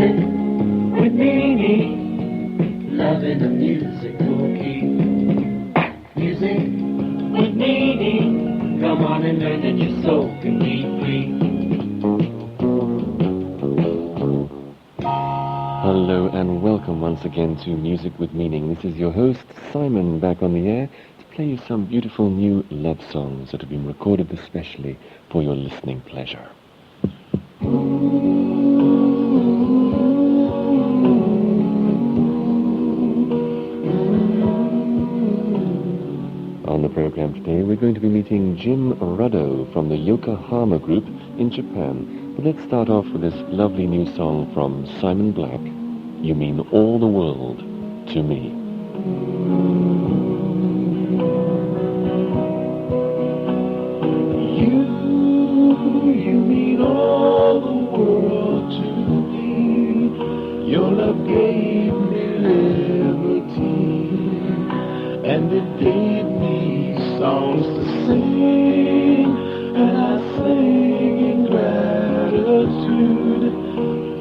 Music with meaning, love in a musical key. Music with meaning, come on and learn that your soul can be free. Hello and welcome once again to Music with Meaning. This is your host, Simon, back on the air to play you some beautiful new love songs that have been recorded especially for your listening pleasure. On the program today, we're going to be meeting Jim Ruddo from the Yokohama group in Japan. But let's start off with this lovely new song from Simon Black, You Mean All the World to Me. You mean all the world to me. Your love gave me liberty, and it gave me songs to sing, and I sing in gratitude.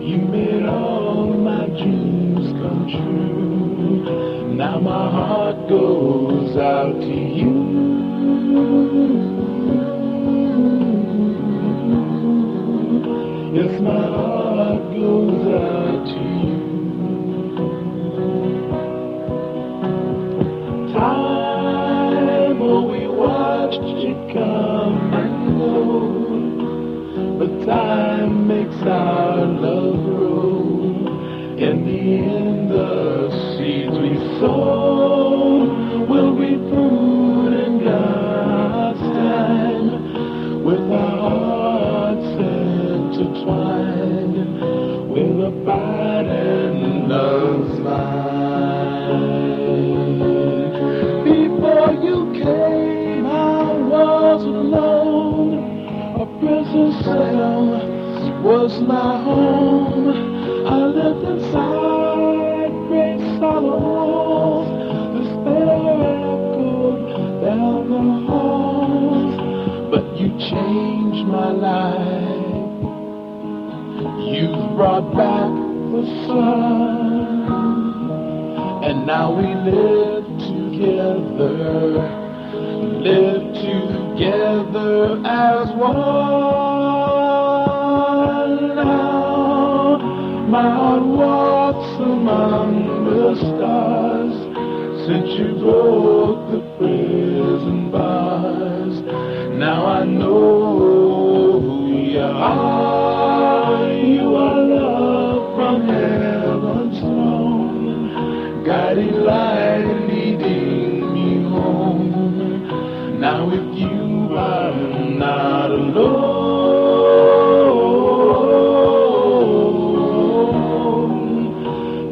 You made all my dreams come true. Now my heart goes out to you. Yes, my heart goes out to you. Time, oh, we watched it come and go, but time makes our love grow. In the end, the seeds we sow will be fruit in God's time, with our hearts intertwined, with a abide in love's mind. Before you came, I was alone. A prison cell was my home. I lived inside great solid walls. Despair echoed down the halls. But you changed my life. You brought back the sun. And now we live together as one. Now my heart walks among the stars, since you broke the prison bars. Now I know who you are. You are love from heaven's throne, guiding light, leading me home. Now with you I'm not alone.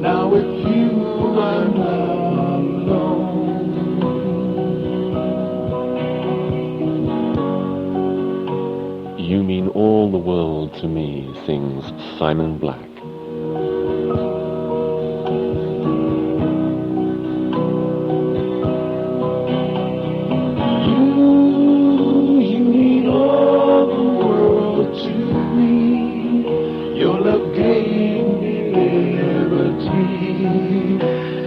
Now with you I'm not alone. You Mean All the World to Me, sings Simon Black. You mean all the world to me. Your love gave me liberty,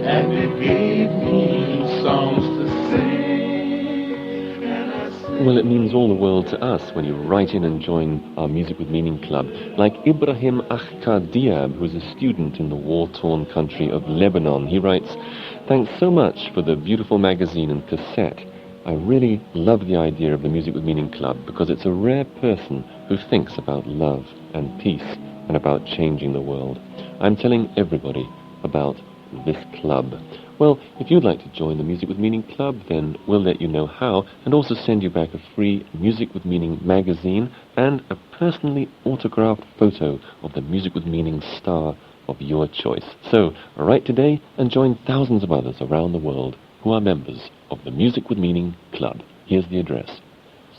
and it gave me songs to sing. And I sing. Well, it means all the world to us when you write in and join our Music with Meaning Club, like Ibrahim Akhkadiab, who's a student in the war-torn country of Lebanon. He writes, "Thanks so much for the beautiful magazine and cassette. I really love the idea of the Music with Meaning Club because it's a rare person who thinks about love and peace and about changing the world. I'm telling everybody about this club." Well, if you'd like to join the Music with Meaning Club, then we'll let you know how, and also send you back a free Music with Meaning magazine and a personally autographed photo of the Music with Meaning star of your choice. So, write today and join thousands of others around the world who are members of the Music with Meaning Club. Here's the address.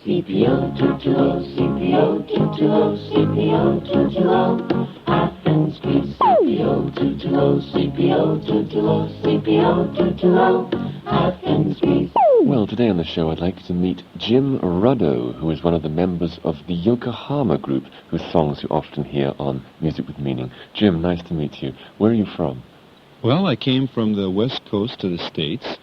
CPO 220, CPO 220, CPO 220, Athens Greece. CPO 220, CPO 220, CPO 220, Athens Greece. Well, today on the show I'd like you to meet Jim Ruddo, who is one of the members of the Yokohama group, whose songs you often hear on Music with Meaning. Jim, nice to meet you. Where are you from? Well, I came from the west coast of the States.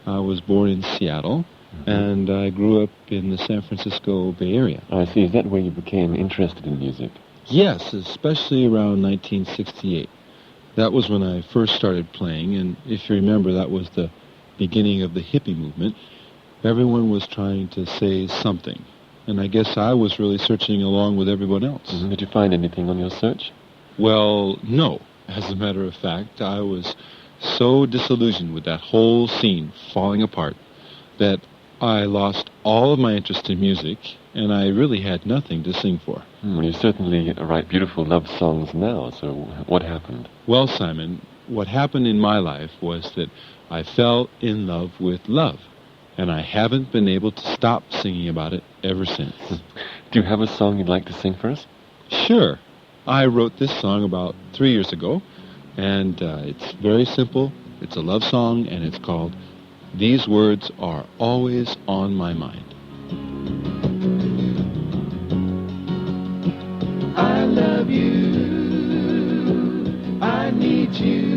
I was born in Seattle, and I grew up in the San Francisco Bay Area. I see. Is that where you became interested in music? Yes, especially around 1968. That was when I first started playing, and if you remember, that was the beginning of the hippie movement. Everyone was trying to say something, and I guess I was really searching along with everyone else. Did you find anything on your search? Well, no. As a matter of fact, I was so disillusioned with that whole scene falling apart that I lost all of my interest in music, and I really had nothing to sing for. Well, you certainly write beautiful love songs now, so what happened? Well, Simon, what happened in my life was that I fell in love with love, and I haven't been able to stop singing about it ever since. Do you have a song you'd like to sing for us? Sure. I wrote this song about 3 years ago, and it's very simple. It's a love song, and it's called These Words Are Always on My Mind. I love you, I need you.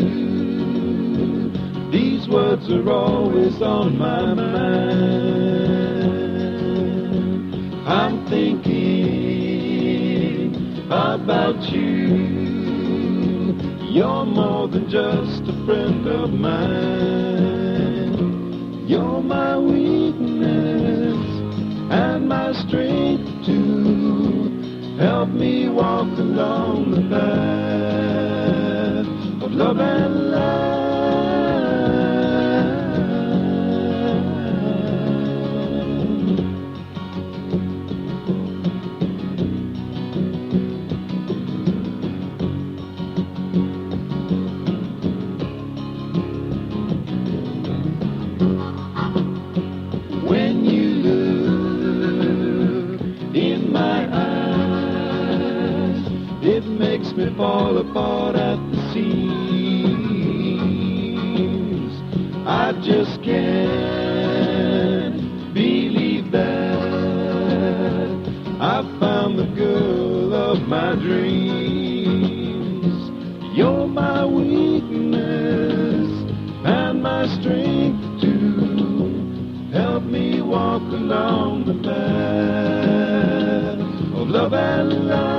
These words are always on my mind. I'm thinking about you. You're more than just a friend of mine. You're my weakness and my strength too. Help me walk along the path of love and life. When you look in my eyes, it makes me fall apart at the seams. I just can't believe that I found the girl of my dreams. You're my weakness and my strength too. Help me walk along the path of love and life.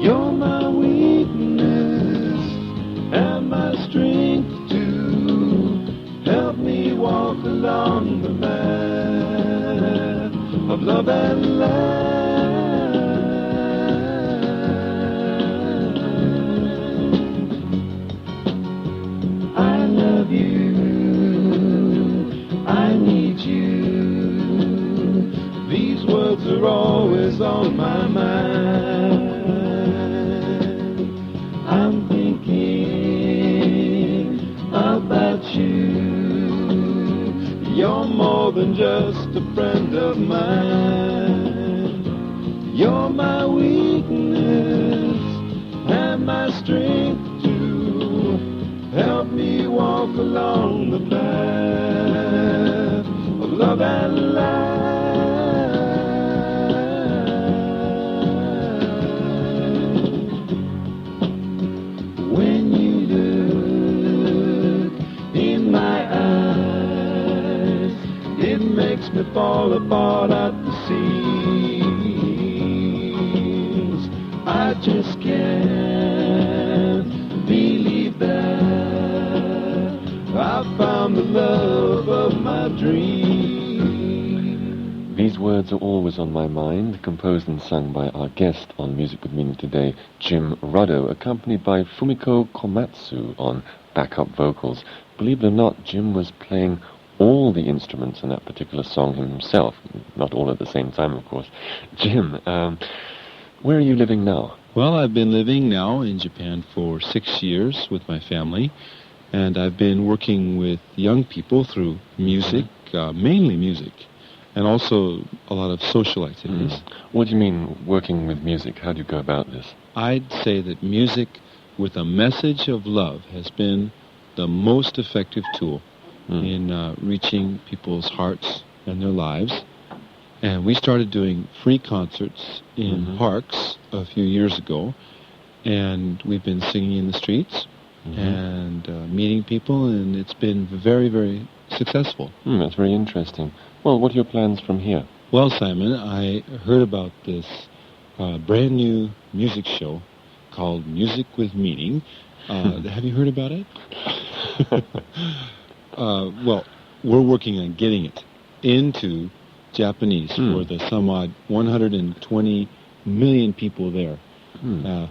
You're my weakness and my strength too. Help me walk along the path of love and life. I love you, I need you. These words are always on my mind. I'm thinking about you. You're more than just a friend of mine. You're my weakness and my strength too. Help me walk along the path of love and life. When you look in my eyes, it makes me fall apart at the seams. I just can't believe that I found the love of my dreams. These words are always on my mind, composed and sung by our guest on Music with Meaning today, Jim Ruddo, accompanied by Fumiko Komatsu on backup vocals. Believe it or not, Jim was playing all the instruments in that particular song himself, not all at the same time, of course. Jim, where are you living now? Well, I've been living now in Japan for 6 years with my family, and I've been working with young people through music, mainly music, and also a lot of social activities. What do you mean, working with music? How do you go about this? I'd say that music with a message of love has been the most effective tool in reaching people's hearts and their lives. And we started doing free concerts in parks a few years ago, and we've been singing in the streets and meeting people, and it's been very, very successful. That's very interesting. Well, what are your plans from here? Well, Simon, I heard about this brand new music show called Music with Meaning. Have you heard about it? Well, we're working on getting it into Japanese for the some odd 120 million people there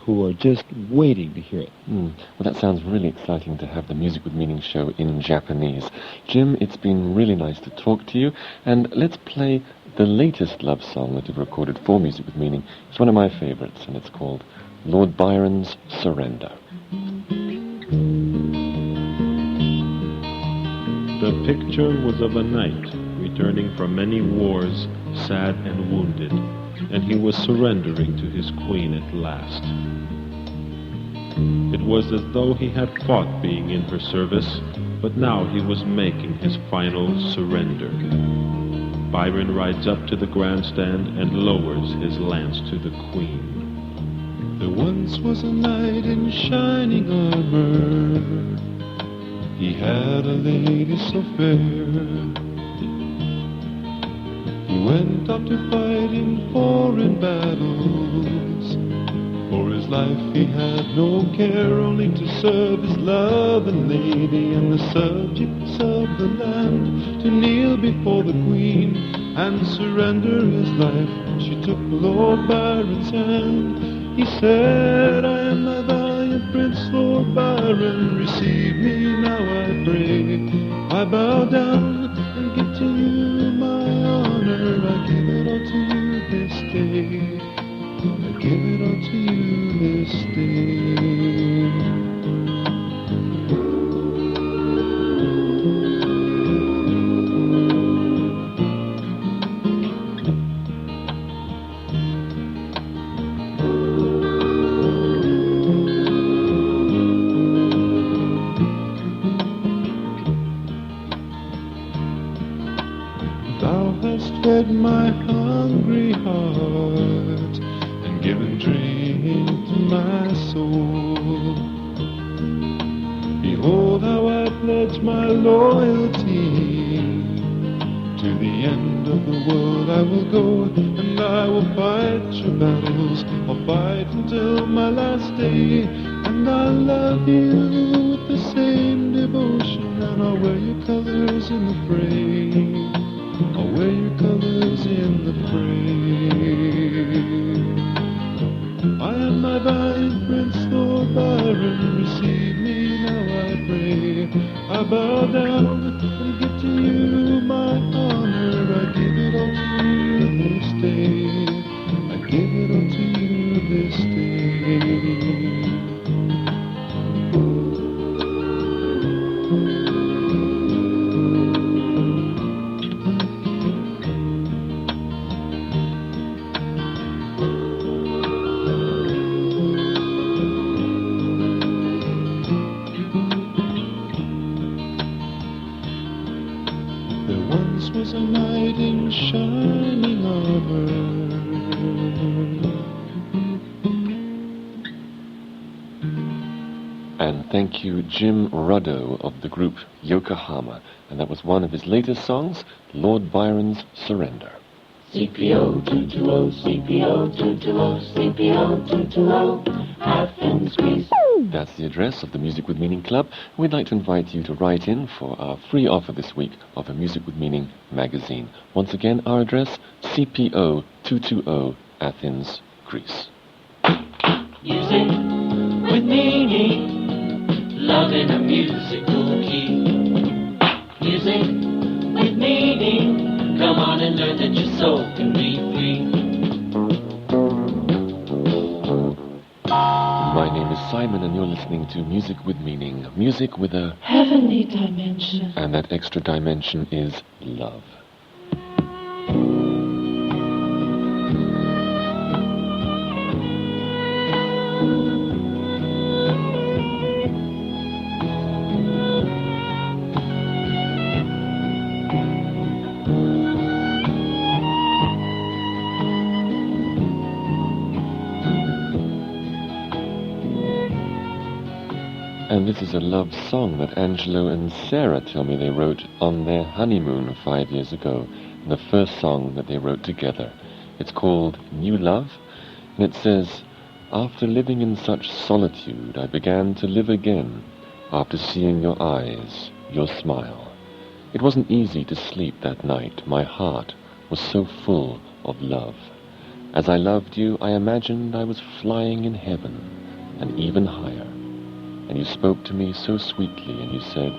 who are just waiting to hear it. Well, that sounds really exciting to have the Music with Meaning show in Japanese. Jim, it's been really nice to talk to you, and let's play the latest love song that you've recorded for Music with Meaning. It's one of my favorites, and it's called Lord Byron's Surrender. The picture was of a knight returning from many wars, sad and wounded, and he was surrendering to his queen at last. It was as though he had fought being in her service, but now he was making his final surrender. Byron rides up to the grandstand and lowers his lance to the queen. There once was a knight in shining armor. He had a lady so fair. He went off to fight in foreign battles. For his life he had no care, only to serve his loving lady and the subjects of the land, to kneel before the queen and surrender his life. She took Lord Byron's hand. He said, I am thy valiant prince, Lord Byron, receive me now I pray. I bow down and give to you my honor, I give it all to you this day. I give it all to you this day. Thou hast fed my hungry heart and given drink to my soul. Behold how I pledge my loyalty. To the end of the world I will go, and I will fight your battles. I'll fight until my last day, and I'll love you with the same devotion, and I'll wear your colors in the fray. I'll wear your colors in the fray. I am thy valiant prince, Lord Byron, receive me now I pray. I bow down and give to you my honor, I give it all to you this day. I give it all to you this day. There once was a knight in shining armor. And thank you, Jim Ruddo of the group Yokohama. And that was one of his latest songs, Lord Byron's Surrender. CPO 220, CPO 220, CPO 220, Athens Greece. That's the address of the Music with Meaning Club. We'd like to invite you to write in for our free offer this week of a Music with Meaning magazine. Once again, our address, CPO 220, Athens, Greece. Music with meaning, love in a musical key. Music Simon, and you're listening to Music with Meaning. Music with a heavenly dimension. And that extra dimension is love. And this is a love song that Angelo and Sarah tell me they wrote on their honeymoon 5 years ago. The first song that they wrote together. It's called New Love, and it says, "After living in such solitude, I began to live again after seeing your eyes, your smile. It wasn't easy to sleep that night. My heart was so full of love. As I loved you, I imagined I was flying in heaven and even higher. And you spoke to me so sweetly, and you said,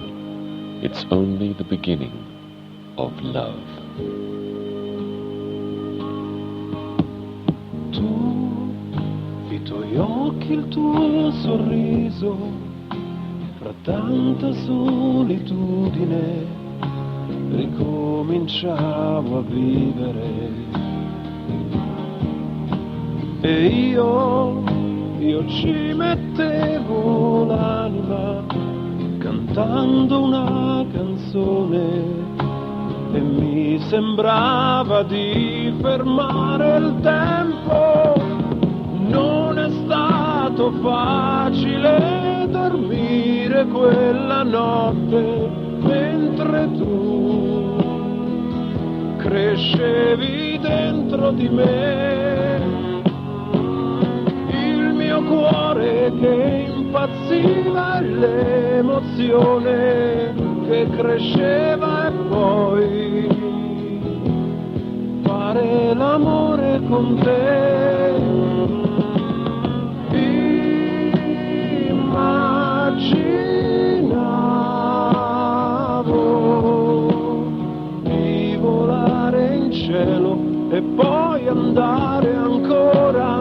it's only the beginning of love." Tu, i tuoi occhi, il tuo sorriso, fra tanta solitudine, ricominciavo a vivere. E io ci mettevo l'anima cantando una canzone e mi sembrava di fermare il tempo. Non è stato facile dormire quella notte mentre tu crescevi dentro di me. Cuore che impazziva, l'emozione che cresceva e poi fare l'amore con te. Immaginavo di volare in cielo e poi andare ancora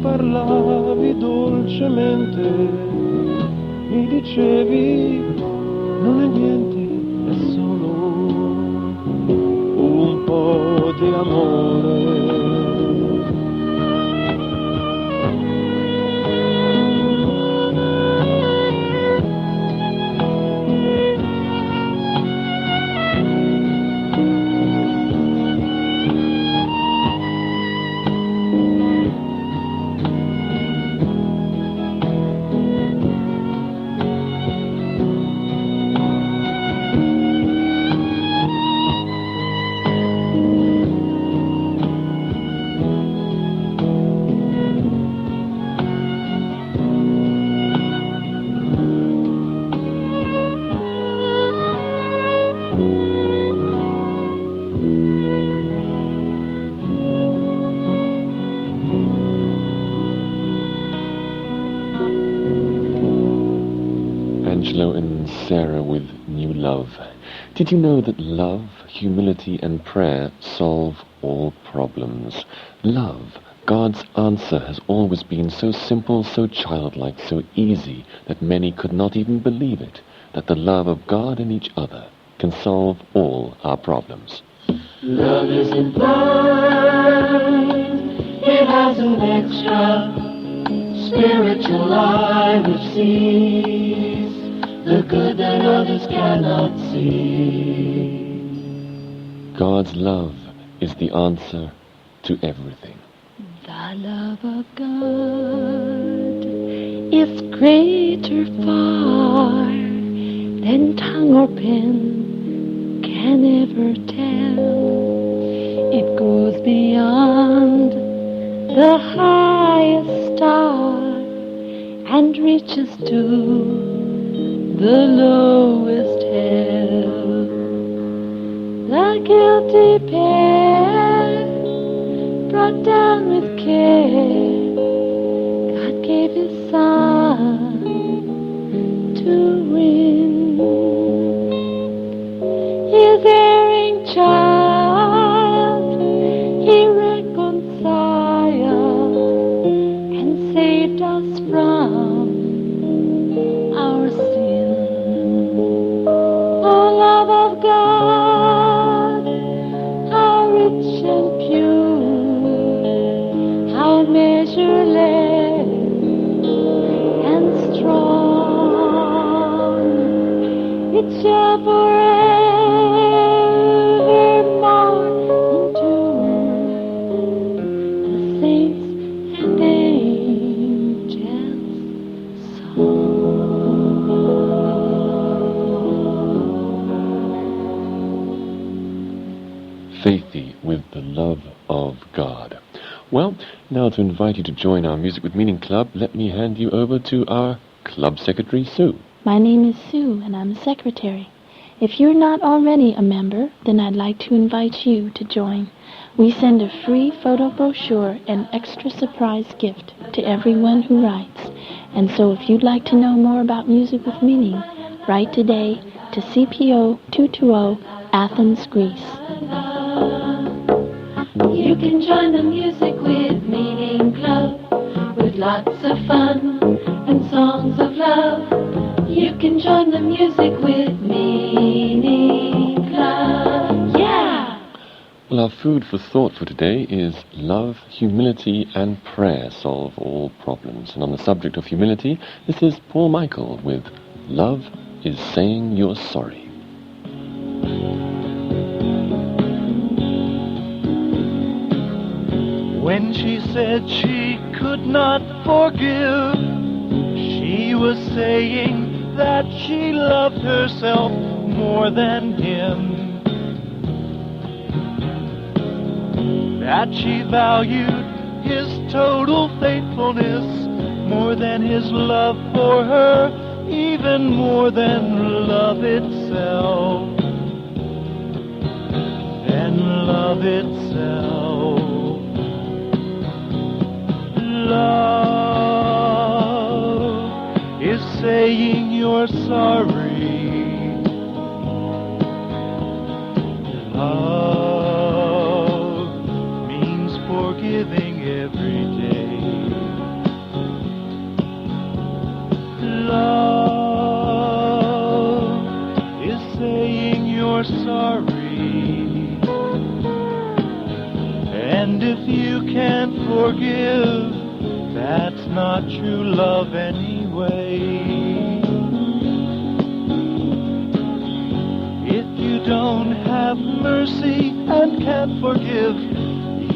parlavi dolcemente, mi dicevi non è niente, è solo un po' di amore. Angelo and Sarah with New Love. Did you know that love, humility and prayer solve all problems? Love, God's answer, has always been so simple, so childlike, so easy that many could not even believe it, that the love of God and each other can solve all our problems. Love isn't blind, it has an extra spiritual eye which sees the good that others cannot see. God's love is the answer to everything. The love of God is greater far than tongue or pen can ever tell. It goes beyond the highest star and reaches to the lowest hell. The guilty pair brought down with care, God gave His Son to win. His erring child rich and pure, how measureless and strong, it shall forevermore endure. The saints and angels Faithy with the love of God. Well, now to invite you to join our Music with Meaning Club, let me hand you over to our Club Secretary, Sue. My name is Sue, and I'm a secretary. If you're not already a member, then I'd like to invite you to join. We send a free photo brochure and extra surprise gift to everyone who writes. And so if you'd like to know more about Music with Meaning, write today to CPO 220 Athens, Greece. You can join the Music with Meaning Club with lots of fun and songs of love. You can join the Music with Meaning Club. Yeah! Well, our food for thought for today is love, humility, and prayer solve all problems. And on the subject of humility, this is Paul Michael with Love is Saying You're Sorry. When she said she could not forgive, she was saying that she loved herself more than him, that she valued his total faithfulness more than his love for her, even more than love itself, than love itself. Love is saying you're sorry. Love means forgiving every day. Love is saying you're sorry. And if you can't forgive, that's not true love anyway. If you don't have mercy and can't forgive,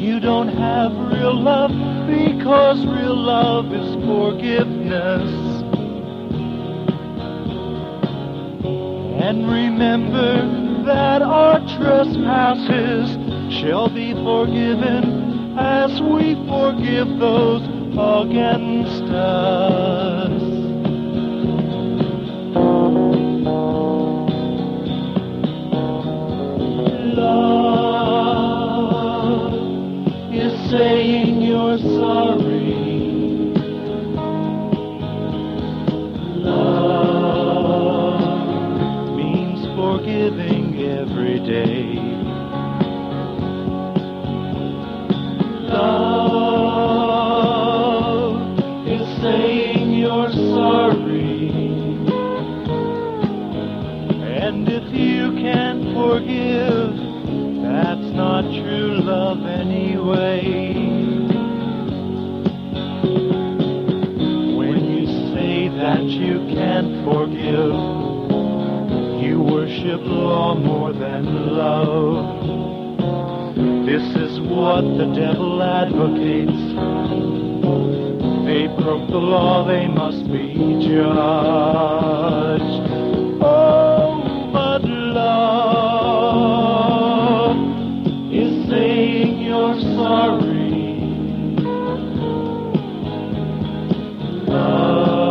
you don't have real love, because real love is forgiveness. And remember that our trespasses shall be forgiven as we forgive those against us. Love is saying you're sorry. Love means forgiving every day. Love is saying you're sorry. And if you can't forgive, that's not true love anyway. When you say that you can't forgive, you worship law more than love. This is what the devil advocates. They broke the law, they must be judged. Oh, but love is saying you're sorry.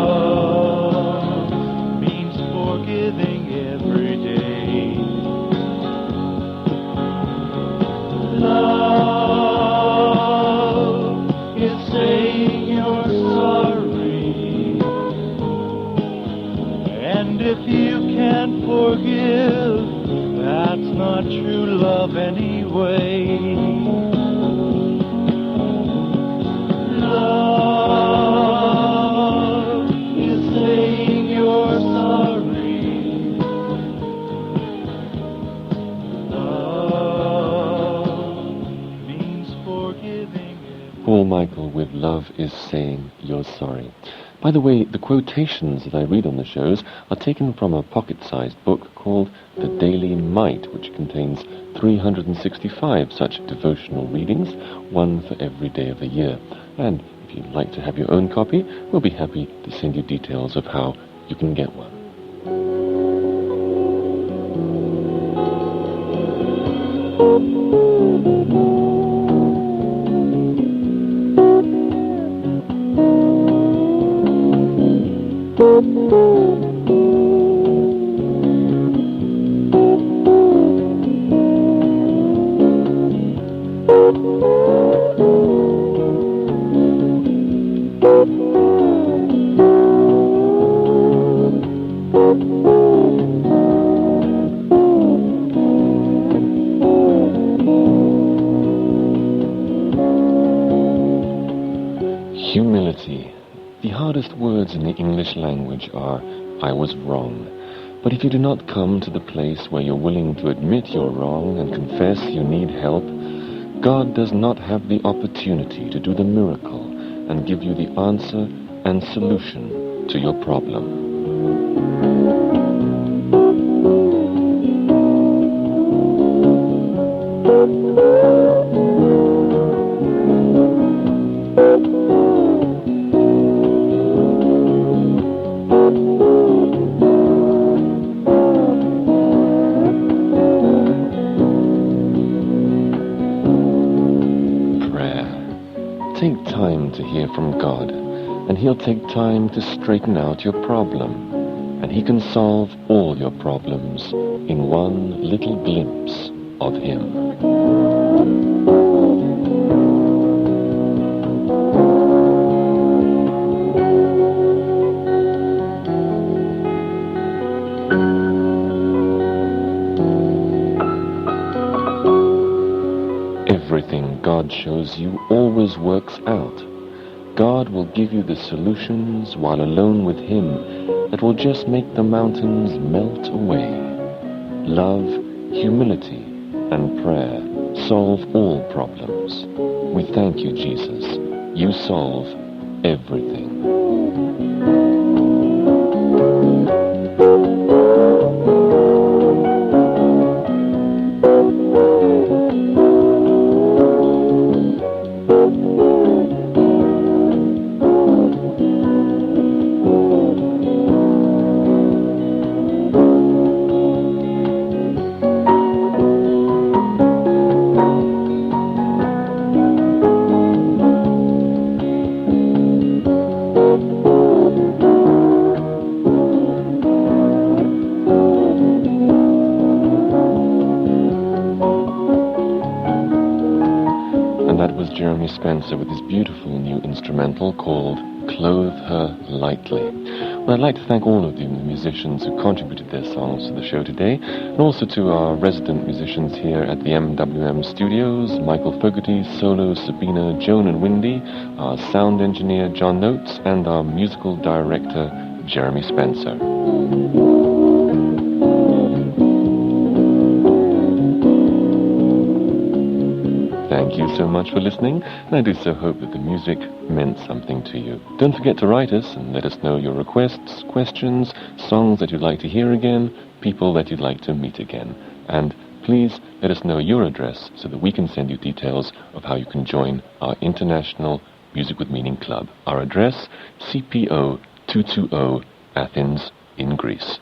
Love means forgiving every day. Love is saying you're sorry. And if you can't forgive, that's not true love anyway. Paul Michael with Love is Saying You're Sorry. By the way, the quotations that I read on the shows are taken from a pocket-sized book called The Daily Mite, which contains 365 such devotional readings, one for every day of the year. And if you'd like to have your own copy, we'll be happy to send you details of how you can get one. Humility. The hardest words in the English language are, I was wrong. But if you do not come to the place where you're willing to admit you're wrong and confess you need help, God does not have the opportunity to do the miracle and give you the answer and solution to your problem. Take time to hear from God, and He'll take time to straighten out your problem, and He can solve all your problems in one little glimpse of Him. Everything God shows you always works out. God will give you the solutions while alone with Him that will just make the mountains melt away. Love, humility, and prayer solve all problems. We thank you, Jesus. You solve everything. Jeremy Spencer with his beautiful new instrumental called Clothe Her Lightly. Well, I'd like to thank all of the musicians who contributed their songs to the show today, and also to our resident musicians here at the MWM studios, Michael Fogarty, Solo, Sabina, Joan and Windy, our sound engineer John Notes, and our musical director Jeremy Spencer. Thank you so much for listening, and I do so hope that the music meant something to you. Don't forget to write us and let us know your requests, questions, songs that you'd like to hear again, people that you'd like to meet again. And please let us know your address so that we can send you details of how you can join our International Music with Meaning Club. Our address, CPO 220 Athens in Greece.